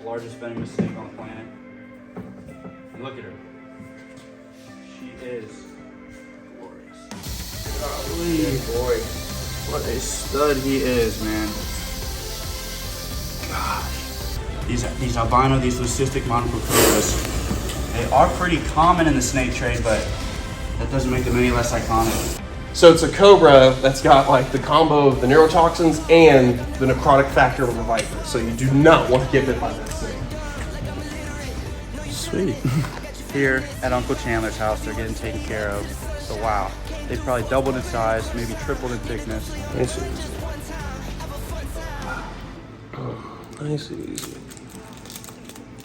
largest venomous snake on the planet. And look at her. She is glorious. Golly, boy. What a stud he is, man. Gosh. These albino, these leucistic monocled cobras, they are pretty common in the snake trade, but that doesn't make them any less iconic. So it's a cobra that's got like the combo of the neurotoxins and the necrotic factor of the viper. So you do not want to get bit by that snake. Sweet. Here at Uncle Chandler's house, they're getting taken care of. So wow, they've probably doubled in size, maybe tripled in thickness. Nice and easy. Nice and easy.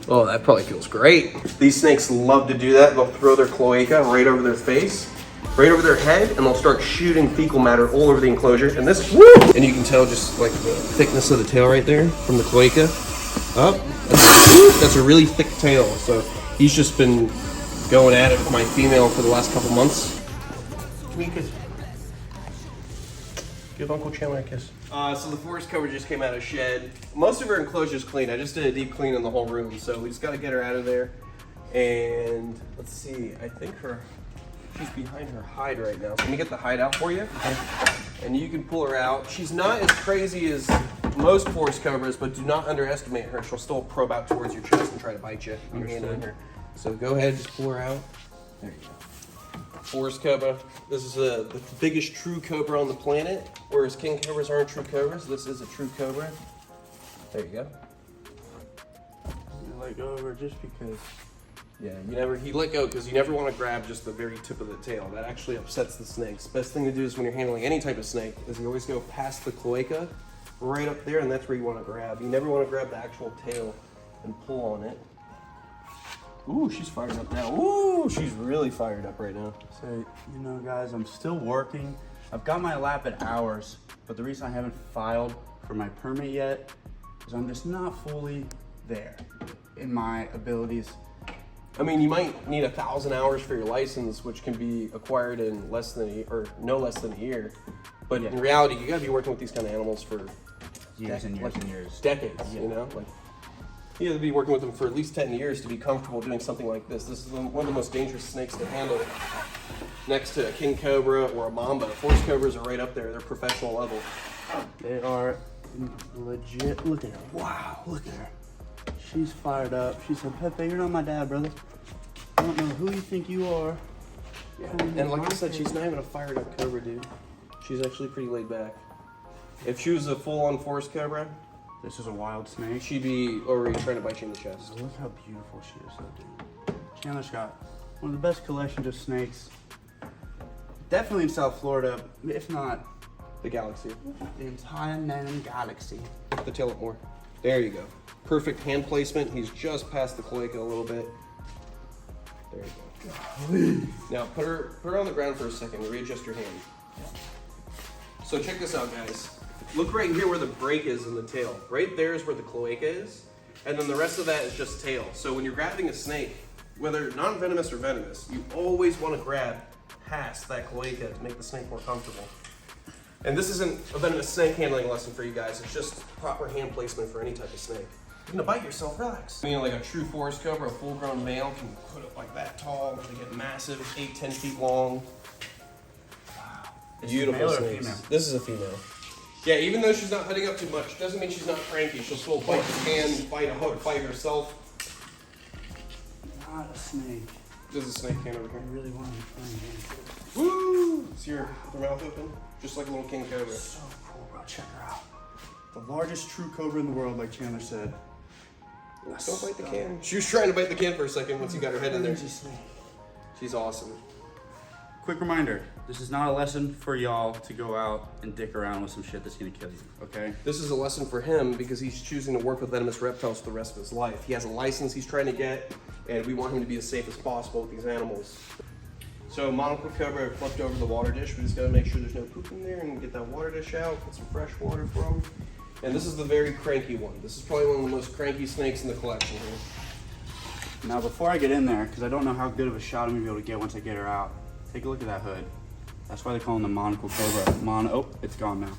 Oh, that probably feels great. These snakes love to do that. They'll throw their cloaca right over their face, right over their head, and they'll start shooting fecal matter all over the enclosure. And this, woo! And you can tell just like the thickness of the tail right there from the cloaca up. That's a really thick tail. So he's just been going at it with my female for the last couple months. Give Uncle Chandler a kiss. So the forest cobra just came out of shed. Most of her enclosure is clean. I just did a deep clean in the whole room, so we just got to get her out of there. And let's see, I think she's behind her hide right now. So let me get the hide out for you, and you can pull her out. She's not as crazy as most forest cobras, but do not underestimate her. She'll still probe out towards your chest and try to bite you when you're handling her. So go ahead, just pull her out. There you go. Forest cobra. This is the biggest true cobra on the planet. Whereas king cobras aren't true cobras, this is a true cobra. There you go. You let go of her just because. Yeah, he let go because you never want to grab just the very tip of the tail. That actually upsets the snakes. Best thing to do is when you're handling any type of snake is you always go past the cloaca, right up there, and that's where you want to grab. You never want to grab the actual tail and pull on it. Ooh, she's fired up now. Ooh, she's really fired up right now. So, you know, guys, I'm still working. I've got my lap at hours, but the reason I haven't filed for my permit yet is I'm just not fully there in my abilities. I mean, you might need 1,000 hours for your license, which can be acquired in no less than a year. But in reality, you gotta be working with these kind of animals for years and years and years. Decades, you know? You have to be working with them for at least 10 years to be comfortable doing something like this. This is one of the most dangerous snakes to handle next to a king cobra or a mamba. Forest cobras are right up there. They're professional level. They are legit. Look at her. Wow, look at her. She's fired up. She said, Pepe, you're not my dad, brother. I don't know who you think you are. Yeah. And like I said, she's not even a fired up cobra, dude. She's actually pretty laid back. If she was a full-on forest cobra, this is a wild snake. She'd be already trying to bite you in the chest. Look how beautiful she is, though, dude. Chandler's got one of the best collections of snakes. Definitely in South Florida, if not the galaxy. The entire known galaxy. Lift the tail up more. There you go. Perfect hand placement. He's just past the cloaca a little bit. There you go. Golly. Now put her on the ground for a second. Readjust your hand. So check this out, guys. Look right here where the break is in the tail. Right there is where the cloaca is. And then the rest of that is just tail. So when you're grabbing a snake, whether non-venomous or venomous, you always want to grab past that cloaca to make the snake more comfortable. And this isn't a venomous snake handling lesson for you guys. It's just proper hand placement for any type of snake. You're gonna bite yourself, relax. I mean, like a true forest cobra, a full-grown male can put it like that tall. They get massive, 8-10 feet long. Wow. Beautiful snakes. This is a female. Yeah, even though she's not heading up too much, doesn't mean she's not cranky. She'll still bite your hand, bite a hook, bite herself. Not a snake. There's a snake hand over here. I really want to be playing here. Woo! See her mouth open? Just like a little king cobra. So cool, bro. Check her out. The largest true cobra in the world, like Chandler said. Don't bite the can. She was trying to bite the can for a second once you got her head in there. She's awesome. Quick reminder, this is not a lesson for y'all to go out and dick around with some shit that's gonna kill you, okay? This is a lesson for him because he's choosing to work with venomous reptiles for the rest of his life. He has a license he's trying to get, and we want him to be as safe as possible with these animals. So Monocled cobra flipped over the water dish. We just gotta make sure there's no poop in there and get that water dish out, put some fresh water for him. And this is the very cranky one. This is probably one of the most cranky snakes in the collection here. Now before I get in there, because I don't know how good of a shot I'm gonna be able to get once I get her out, take a look at that hood. That's why they call him the Monocled cobra. Oh, it's gone now.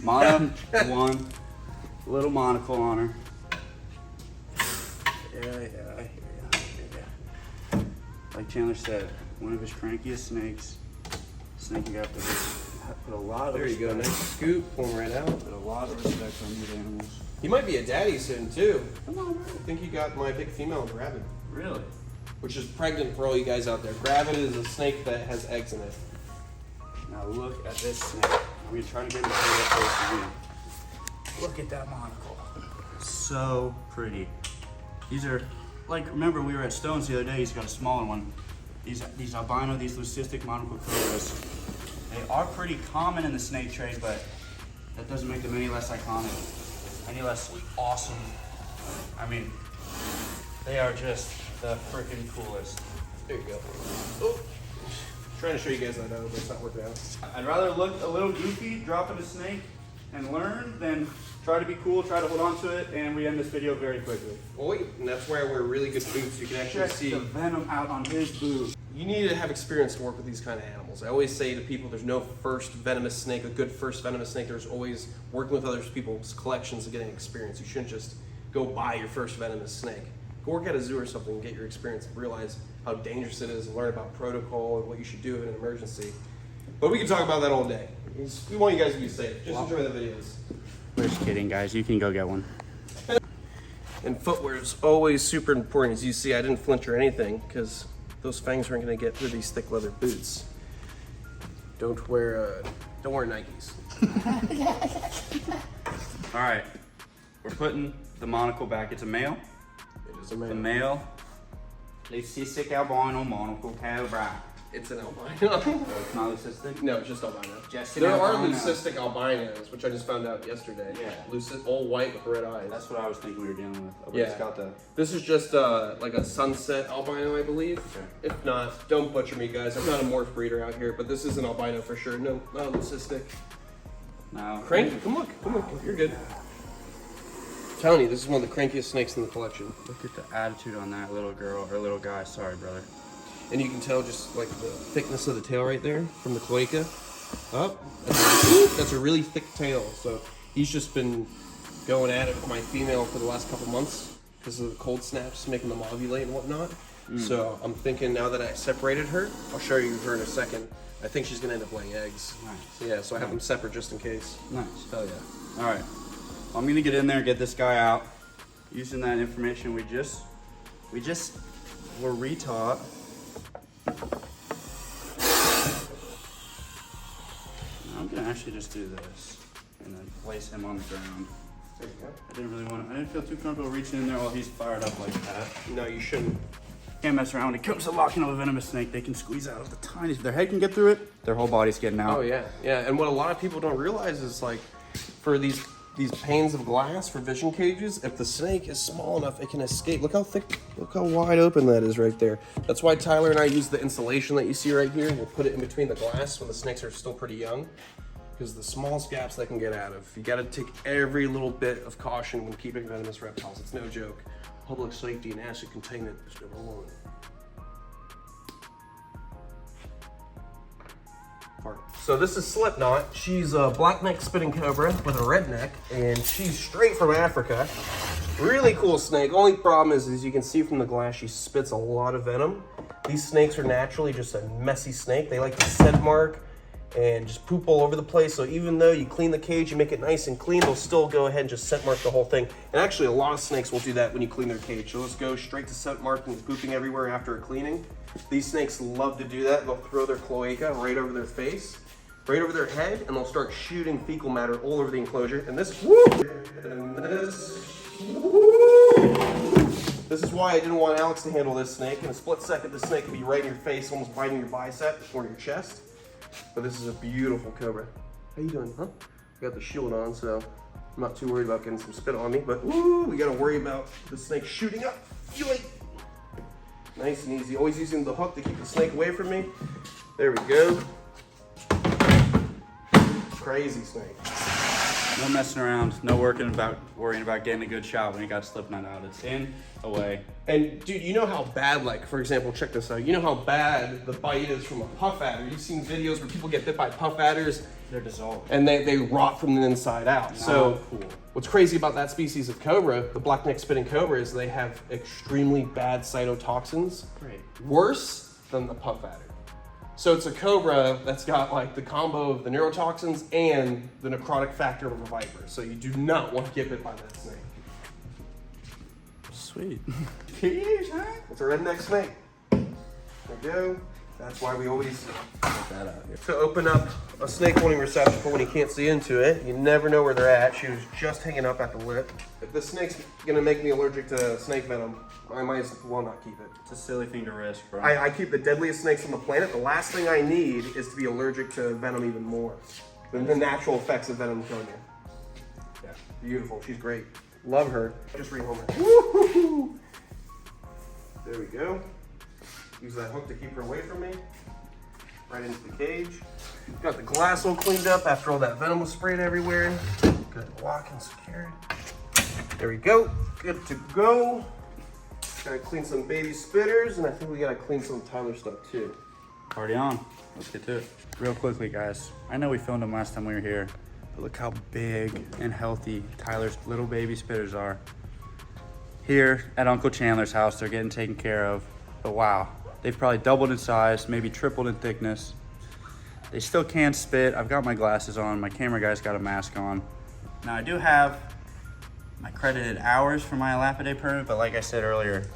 Mono one, little monocle on her. Yeah, I hear ya. Like Chandler said, one of his crankiest snakes. Snake you have to put a lot of There you go, respect. nice scoop, pull him right out. Put a lot of respect on these animals. He might be a daddy soon too. Come on, man. I think he got my big female gravid, Really? which is pregnant for all you guys out there. Gravid is a snake that has eggs in it. Now look at this snake. I'm gonna try to get him to hold up close to me. Look at that monocle. So pretty. These are, like, remember we were at Stone's the other day, he's got a smaller one. These albino, these leucistic monocle cobras, they are pretty common in the snake trade, but that doesn't make them any less iconic, any less awesome. I mean, they are just the freaking coolest. There you go. Oh. Trying to show you guys that out, but it's not working out. I'd rather look a little goofy dropping a snake and learn than try to be cool, try to hold on to it, and we end this video very quickly. Well, wait, and that's why I wear really good boots. You can actually Check see. the venom out on his boot. You need to have experience to work with these kind of animals. I always say to people, there's no first venomous snake, a good first venomous snake. There's always working with other people's collections and getting experience. You shouldn't just go buy your first venomous snake. Go work at a zoo or something and get your experience and realize how dangerous it is and learn about protocol and what you should do in an emergency. But we can talk about that all day. We want you guys to be safe. Just enjoy the videos. We're just kidding, guys. You can go get one. And footwear is always super important. As you see, I didn't flinch or anything because those fangs aren't going to get through these thick leather boots. Don't wear Nikes. All right, we're putting the monocle back. It's a male. It is a The man. male leucistic albino monocle cobra. It's an albino. Oh, it's not leucistic? No, it's just albino. Just an There are albino. leucistic albinos, which I just found out yesterday. Yeah. All white with red eyes. That's what I was thinking we were dealing with. Oh, but Yeah. It's got the... This is just like a sunset albino, I believe. Okay. If not, don't butcher me, guys. I'm not a morph breeder out here, but this is an albino for sure. No, not a leucistic. No. Cranky, come look. You're good. I'm telling you, this is one of the crankiest snakes in the collection. Look at the attitude on that little girl, or little guy. Sorry, brother. And you can tell just like the thickness of the tail right there from the cloaca up. That's a really thick tail. So he's just been going at it with my female for the last couple months because of the cold snaps making them ovulate and whatnot. So I'm thinking now that I separated her, I'll show you her in a second. I think she's gonna end up laying eggs. Nice. Yeah, so I have them separate just in case. Nice. Hell yeah. All right. I'm gonna get in there and get this guy out using that information we just were retaught. I'm gonna actually just do this and then place him on the ground. There you go. I didn't feel too comfortable reaching in there while he's fired up like that. No, you shouldn't. Can't mess around. When it comes to locking up a venomous snake, they can squeeze out of the tiniest. If their head can get through it, their whole body's getting out. Oh yeah. And what a lot of people don't realize is like for these panes of glass for vision cages, if the snake is small enough, it can escape. Look how thick, look how wide open that is right there. That's why Tyler and I use the insulation that you see right here. We'll put it in between the glass when the snakes are still pretty young, because the smallest gaps they can get out of. You got to take every little bit of caution when keeping venomous reptiles. It's no joke. Public safety and acid containment is number one. So this is Slipknot. She's a black neck spitting cobra with a red neck, and she's straight from Africa. Really cool snake. Only problem is, as you can see from the glass, she spits a lot of venom. These snakes are naturally just a messy snake. They like to scent mark and just poop all over the place. So even though you clean the cage, you make it nice and clean, they'll still go ahead and just scent mark the whole thing. And actually, a lot of snakes will do that when you clean their cage. So let's go straight to scent marking and pooping everywhere after a cleaning. These snakes love to do that. They'll throw their cloaca right over their face, right over their head, and they'll start shooting fecal matter all over the enclosure. And this is why I didn't want Alex to handle this snake. In a split second, this snake could be right in your face, almost biting your bicep or your chest. But this is a beautiful cobra. How you doing, huh? I got the shield on, so I'm not too worried about getting some spit on me. But woo, we gotta worry about the snake shooting up. Yoink. Nice and easy. Always using the hook to keep the snake away from me. There we go. Crazy snake. No messing around, no worrying about getting a good shot when you got Slipknot out. It's in, away. And dude, you know how bad, like for example, check this out. You know how bad the bite is from a puff adder. You've seen videos where people get bit by puff adders. They're dissolved. And they rot from the inside out. Not so cool. What's crazy about that species of cobra, the black-necked spitting cobra, is they have extremely bad cytotoxins. Great. Worse than the puff adder. So it's a cobra that's got like the combo of the neurotoxins and the necrotic factor of a viper. So you do not want to get bit by that snake. Sweet. It's a redneck snake. There we go. That's why we always get that out here. To open up a snake holding receptacle when you can't see into it, you never know where they're at. She was just hanging up at the lip. If the snake's gonna make me allergic to snake venom, I might as well not keep it. It's a silly thing to risk, bro. I keep the deadliest snakes on the planet. The last thing I need is to be allergic to venom even more than the natural effects of venom killing you. Yeah, beautiful. She's great. Love her. Just rehome her. Woo-hoo-hoo. There we go. Use that hook to keep her away from me. Right into the cage. Got the glass all cleaned up after all that venom was sprayed everywhere. Good, lock and secured. There we go. Good to go. Gotta clean some baby spitters, and I think we gotta clean some Tyler stuff too. Party on. Let's get to it. Real quickly, guys. I know we filmed them last time we were here, but look how big and healthy Tyler's little baby spitters are. Here at Uncle Chandler's house, they're getting taken care of. But wow, they've probably doubled in size, maybe tripled in thickness. They still can spit. I've got my glasses on. My camera guy's got a mask on. Now I do have my credited hours for my Elapidae permit, but like I said earlier,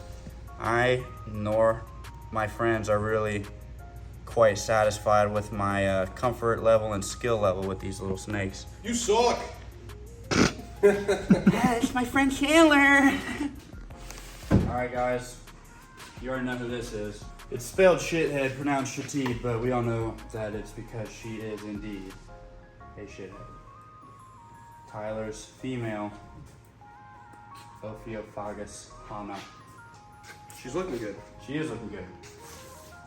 I nor my friends are really quite satisfied with my comfort level and skill level with these little snakes. You suck! It's my friend Chandler. All right, guys. You already know who this is. It's spelled shithead, pronounced Shatid, but we all know that it's because she is indeed a shithead. Tyler's female, Ophiophagus Hana. She's looking good. She is looking good.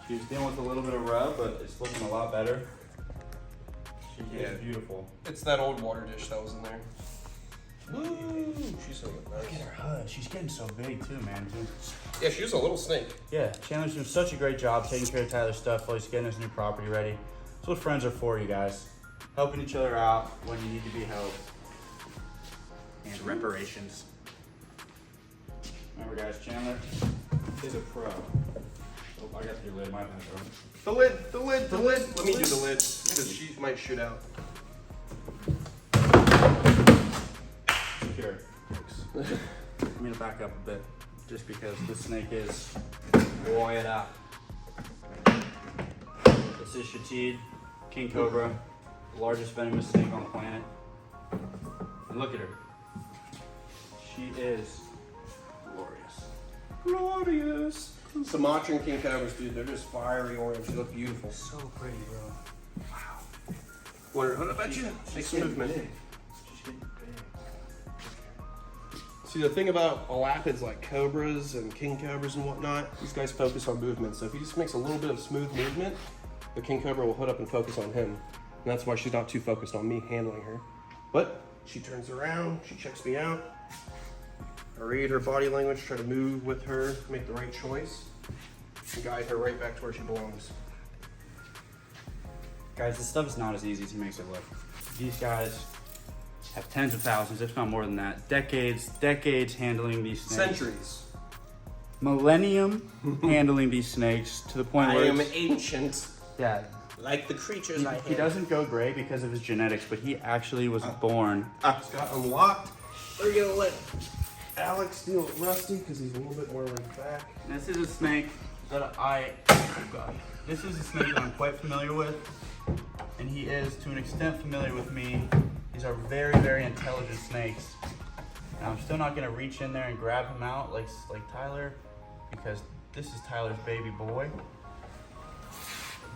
She was dealing with a little bit of rub, but it's looking a lot better. She is beautiful. It's that old water dish that was in there. Woo! She's so good. Look at her hood. She's getting so big too, man. Yeah, she was a little snake. Yeah, Chandler's doing such a great job taking care of Tyler's stuff while he's getting his new property ready. That's what friends are for, you guys. Helping each other out when you need to be helped. And reparations. Remember, guys, Chandler is a pro. Oh, I got your lid, my bad, bro. The lid. Let me do the lid, because she might shoot out. Secure. I'm gonna back up a bit, just because this snake is wired up. This is Shatid, king cobra, the largest venomous snake on the planet. And look at her. She is glorious. Glorious. Sumatran king cobras, dude, they're just fiery orange. They look beautiful. So pretty, bro. Wow. Want her hood up at you? Make some movement. Big. She's getting big. See, the thing about elapids like cobras and king cobras and whatnot, these guys focus on movement. So if he just makes a little bit of smooth movement, the king cobra will hood up and focus on him. And that's why she's not too focused on me handling her. But she turns around, she checks me out. I read her body language, try to move with her, make the right choice, and guide her right back to where she belongs. Guys, this stuff is not as easy as he makes it look. These guys have tens of thousands, if not more than that. Decades handling these snakes. Centuries. Millennium handling these snakes to the point where I am ancient. yeah, Like the creatures I he doesn't go gray because of his genetics, but he actually was born. It's got unlocked. We're gonna let Alex deal with Rusty because he's a little bit more laid back. This is a snake that this is a snake that I'm quite familiar with, and he is to an extent familiar with me. These are very, very intelligent snakes. Now, I'm still not gonna reach in there and grab him out like Tyler, because this is Tyler's baby boy.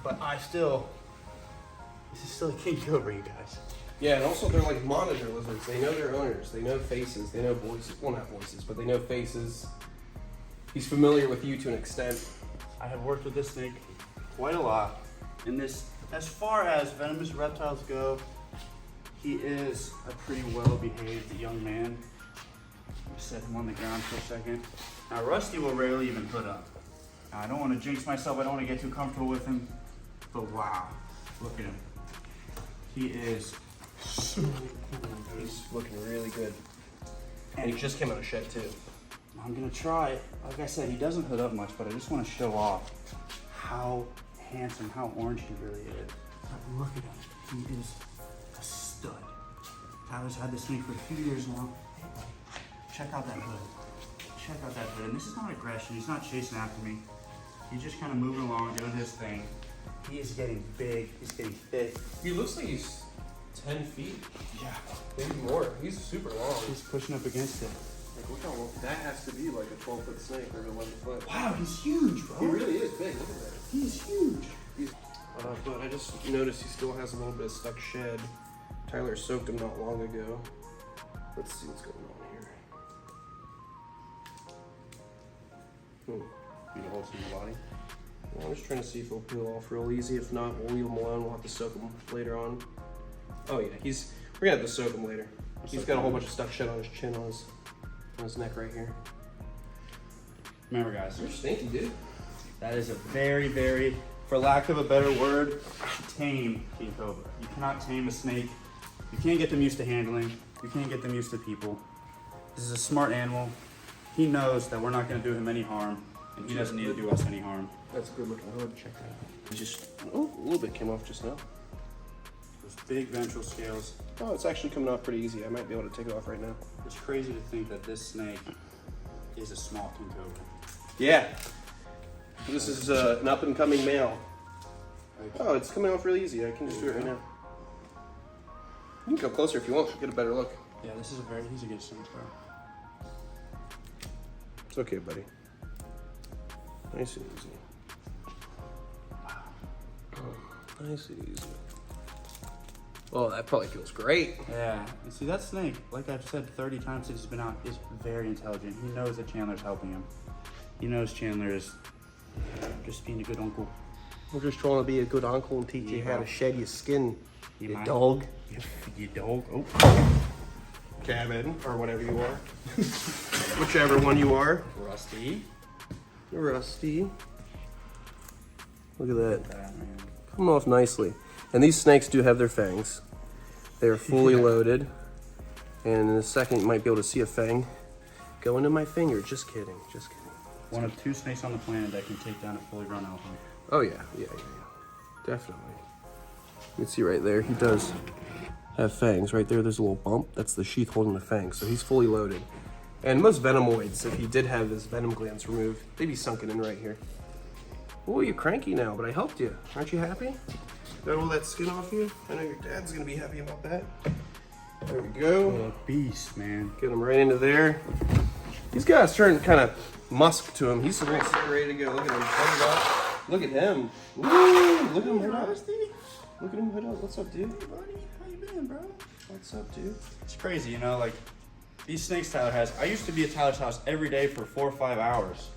But this is still a king cobra, you guys. Yeah, and also they're like monitor lizards. They know their owners. They know faces. They know voices. Well, not voices, but they know faces. He's familiar with you to an extent. I have worked with this snake quite a lot. And this, as far as venomous reptiles go, He is a pretty well-behaved young man. Set him on the ground for a second. Now Rusty will rarely even hood up. Now, I don't want to jinx myself, I don't want to get too comfortable with him, but wow, look at him. He is so cool. He's looking really good. And he just came out of shed too. I'm gonna try. Like I said, he doesn't hood up much, but I just want to show off how handsome, how orange he really is. But look at him. He is a stud. Tyler's had this snake for a few years now. Check out that hood. Check out that hood. And this is not aggression. He's not chasing after me. He's just kind of moving along, doing his thing. He is getting big. He's getting thick. He looks like he's 10 feet. Yeah. Maybe more. He's super long. He's pushing up against it. Like, look how long. That has to be like a 12-foot snake or an 11-foot. Wow, he's huge, bro. He really is big. Look at that. He's huge. But I just noticed he still has a little bit of stuck shed. Tyler soaked him not long ago. Let's see what's going on here. Need a holes in the body? Well, I'm just trying to see if he'll peel off real easy. If not, we'll leave him alone. We'll have to soak him later on. Oh yeah, we're gonna have to soak him later. He's got a whole bunch of stuck shed on his chin, on his neck right here. Remember, guys, You're stinky, dude. that is a very, very, for lack of a better word, tame king cobra. You cannot tame a snake. You can't get them used to handling. You can't get them used to people. This is a smart animal. He knows that we're not going to do him any harm, and he doesn't need to do us any harm. That's a good looking hood. Check that out. Just a little bit came off just now. Those big ventral scales. Oh, it's actually coming off pretty easy. I might be able to take it off right now. It's crazy to think that this snake is a small king cobra. Yeah. This is an up and coming male. Oh, it's coming off really easy. I can just do it right now. You can go closer if you want. Get a better look. Yeah, he's a good snake, bro. It's okay, buddy. Nice and easy. Nice and easy. Oh, that probably feels great. Yeah, and see that snake, like I've said 30 times since he's been out, is very intelligent. He knows that Chandler's helping him. He knows Chandler is just being a good uncle. We're just trying to be a good uncle and teach you how to shed your skin, you dog. You dog. Oh. Cabin, or whatever you are. Whichever one you are. Rusty. Rusty. Look at that. Man. Come off nicely. And these snakes do have their fangs. They're fully loaded. And in a second, you might be able to see a fang go into my finger. Just kidding, just kidding. One of 2 snakes on the planet that can take down a fully grown elephant. Oh yeah. Definitely. You can see right there, he does have fangs. Right there's a little bump. That's the sheath holding the fangs. So he's fully loaded. And most venomoids, if he did have his venom glands removed, they'd be sunken in right here. Oh, you're cranky now, but I helped you. Aren't you happy? Got all that skin off you? I know your dad's gonna be happy about that. There we go. Oh, beast, man. Get him right into there. He's got a certain kind of musk to him. He's ready to go. Look at him. Head up. Look at him. Ooh, look at him head up. Look at him head up. What's up, dude? Hey, buddy. How you been, bro? What's up, dude? It's crazy, you know, like, these snakes Tyler has. I used to be at Tyler's house every day for 4 or 5 hours.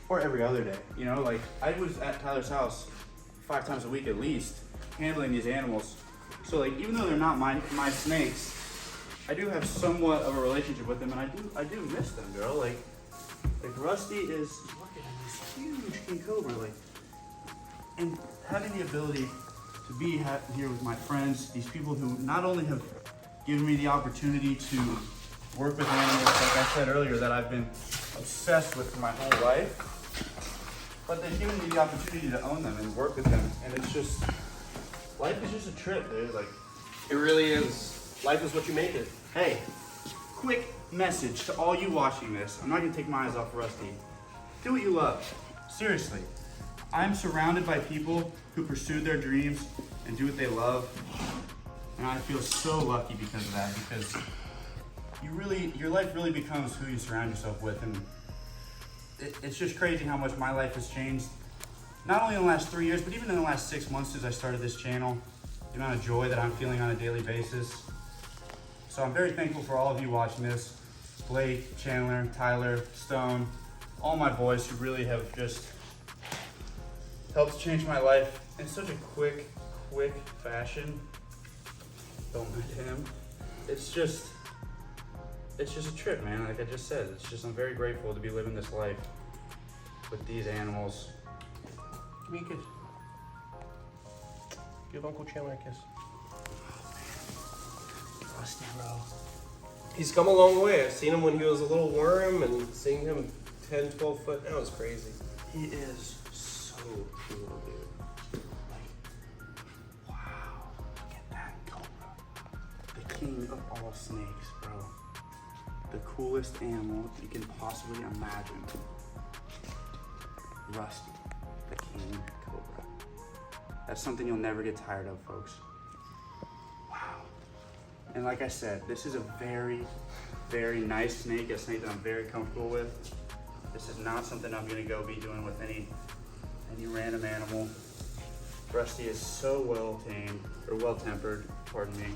Or every other day. You know, like, I was at Tyler's house 5 times a week at least, handling these animals. So, like, even though they're not my snakes, I do have somewhat of a relationship with them, and I do miss them, girl. Like Rusty is, look at him, this huge king cobra, like, and having the ability to be here with my friends, these people who not only have given me the opportunity to work with animals, like I said earlier, that I've been obsessed with for my whole life, but they've given me the opportunity to own them and work with them, and it's just, life is just a trip, dude. Like, It really is. Life is what you make it. hey, quick message to all you watching this. I'm not gonna take my eyes off Rusty. Do what you love. Seriously. I'm surrounded by people who pursue their dreams and do what they love. And I feel so lucky because of that, because your life really becomes who you surround yourself with. And it's just crazy how much my life has changed. Not only in the last 3 years, but even in the last 6 months since I started this channel. The amount of joy that I'm feeling on a daily basis. So I'm very thankful for all of you watching this. Blake, Chandler, Tyler, Stone, all my boys who really have just helped change my life in such a quick fashion. Don't mind him. It's just a trip, man. Like I just said, I'm very grateful to be living this life with these animals. Give me a kiss. Give Uncle Chandler a kiss. Rusty, bro. He's come a long way. I've seen him when he was a little worm, and seeing him 10, 12 foot now is crazy. He is so cool, dude. Like, wow, look at that cobra. The king of all snakes, bro. The coolest animal you can possibly imagine. Rusty, the king cobra. That's something you'll never get tired of, folks. Wow. And like I said, this is a very, very nice snake, a snake that I'm very comfortable with. This is not something I'm gonna go be doing with any random animal. Rusty is so well tamed, or well tempered, pardon me.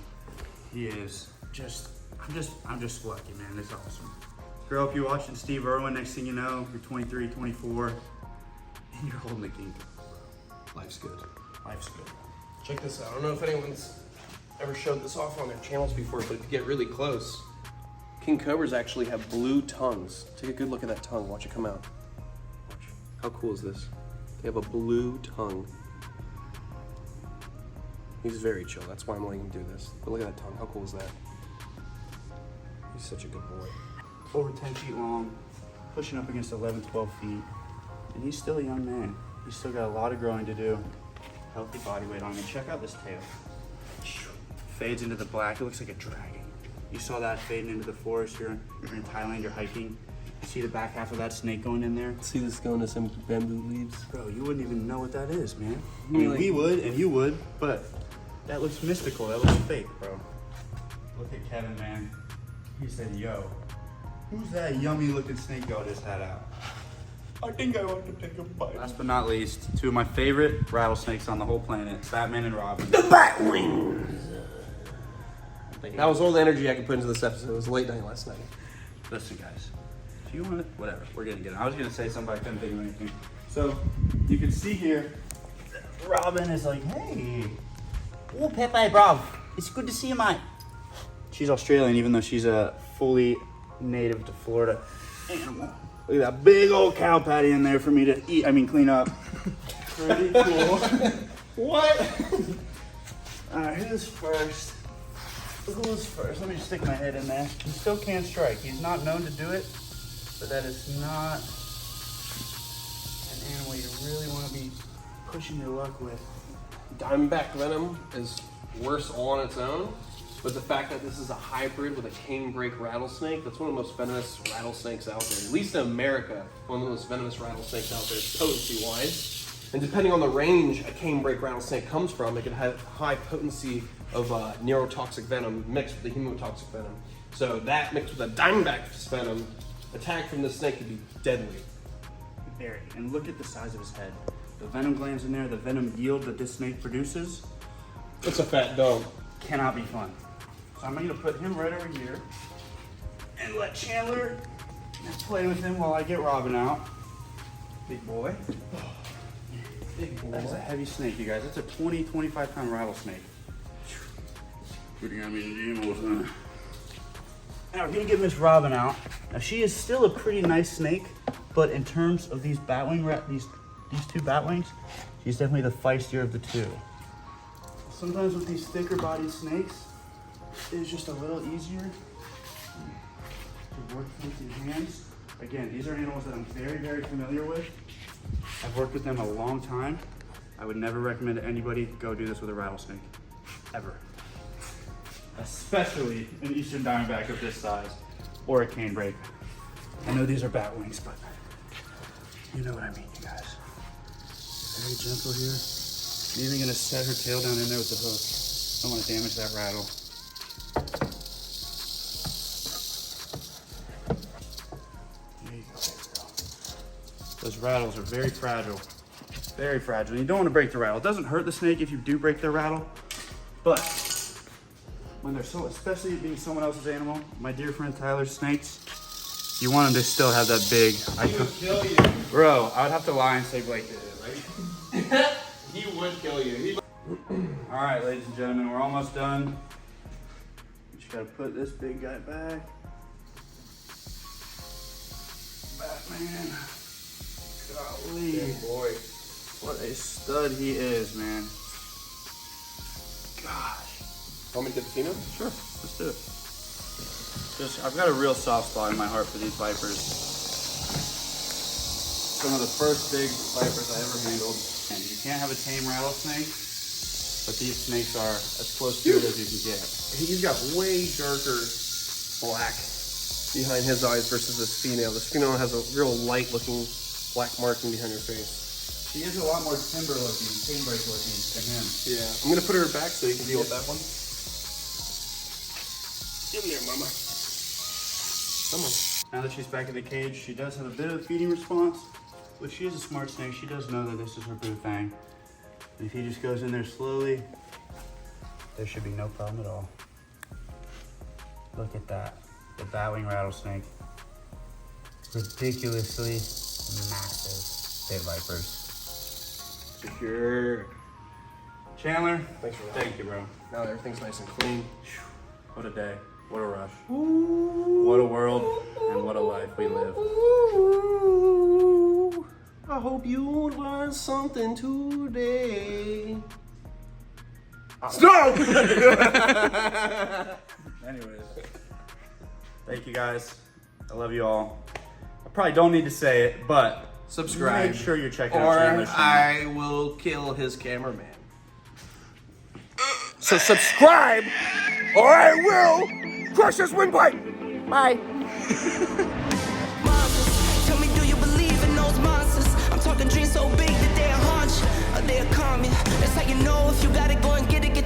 He is I'm just lucky, man. It's awesome. Grow up, you watching Steve Irwin, next thing you know, you're 23, 24, and you're holding the king. Life's good. Life's good. Check this out. I don't know if anyone's ever showed this off on their channels before, but if you get really close, king cobras actually have blue tongues. Take a good look at that tongue. Watch it come out. Watch. How cool is this? They have a blue tongue. He's very chill. That's why I'm letting him do this. But look at that tongue. How cool is that? He's such a good boy. Over 10 feet long, pushing up against 11, 12 feet. And he's still a young man. He's still got a lot of growing to do. Healthy body weight on him. And check out this tail. Fades into the black. It looks like a dragon. You saw that fading into the forest. You're in Thailand, you're hiking. You see the back half of that snake going in there? See this going to some bamboo leaves? Bro, you wouldn't even know what that is, man. I mean, we would, and you would, but that looks mystical. That looks fake, bro. Look at Kevin, man. He said, yo, who's that yummy looking snake y'all just had out? I think I want to take a bite. Last but not least, two of my favorite rattlesnakes on the whole planet, Batman and Robin. The Batwings! That was all the energy I could put into this episode. It was late night last night. Listen, guys, if you want it, whatever, we're gonna get it. I was gonna say something, but I couldn't think of anything. So, you can see here, Robin is like, hey. Oh, Pepe, bro. It's good to see you, mate. She's Australian, even though she's a fully native to Florida animal. Look at that big old cow patty in there for me to eat, clean up. Pretty cool. What? All right, who's first? Who's first? Let me just stick my head in there. He still can't strike. He's not known to do it, but that is not an animal you really want to be pushing your luck with. Diamondback venom is worse all on its own, but the fact that this is a hybrid with a canebrake rattlesnake, that's one of the most venomous rattlesnakes out there. At least in America, one of the most venomous rattlesnakes out there, potency-wise. And depending on the range a canebrake rattlesnake comes from, it can have high potency of neurotoxic venom mixed with the hemotoxic venom. So that mixed with a diamondback venom, attack from this snake could be deadly. Very. And look at the size of his head. The venom glands in there, the venom yield that this snake produces. It's a fat dog. Cannot be fun. So I'm gonna put him right over here and let Chandler play with him while I get Robin out. Big boy. Big boy. That is a heavy snake, you guys. It's a 20, 25 pound rattlesnake. Putting on me in the animals. Now we're gonna get Miss Robin out. Now she is still a pretty nice snake, but in terms of these these two batwings, she's definitely the feistier of the two. Sometimes with these thicker bodied snakes, it's just a little easier to work with your hands. Again, these are animals that I'm very, very familiar with. I've worked with them a long time. I would never recommend anybody go do this with a rattlesnake, ever. Especially an eastern diamondback of this size, or a canebrake. I know these are batwings, but you know what I mean, you guys. Very gentle here. I'm even gonna set her tail down in there with the hook. I don't want to damage that rattle. There you go, baby girl. Those rattles are very fragile. Very fragile. You don't want to break the rattle. It doesn't hurt the snake if you do break their rattle, but when they're especially being someone else's animal, my dear friend Tyler's snakes, you want them to still have that big. He would kill you. Bro, I would have to lie and say Blake did it, right? He would kill you. All right, ladies and gentlemen, we're almost done. Just gotta put this big guy back. Batman. Golly. Good boy. What a stud he is, man. Gosh. Want me to get the female? Sure, let's do it. I've got a real soft spot in my heart for these vipers. Some of the first big vipers I ever handled. And you can't have a tame rattlesnake, but these snakes are as close to it as you can get. He's got way darker black behind his eyes versus this female. This female has a real light looking black marking behind her face. She is a lot more timber looking, canebrake looking than him. Yeah. I'm gonna put her back so you can deal with that one. In there, mama. Come on. Now that she's back in the cage, she does have a bit of a feeding response, but she is a smart snake. She does know that this is her boo thing. And if he just goes in there slowly, there should be no problem at all. Look at that. The batwing rattlesnake. Ridiculously massive pit vipers. Secure. Chandler, Thanks for that. thank you, bro. Now that everything's nice and clean. What a day. What a rush. Ooh. What a world and what a life we live. Ooh. I hope you learned something today. Stop! Anyways, thank you guys. I love you all. I probably don't need to say it, but Subscribe. make sure you're checking out Or Chandler's channel. I will kill his cameraman. So subscribe, or I will crush his windpipe. Bye. Monsters, tell me, do you believe in those monsters? I'm talking dreams so big that they'll haunt you, or they'll calm you. That's how you know if you gotta go and get it.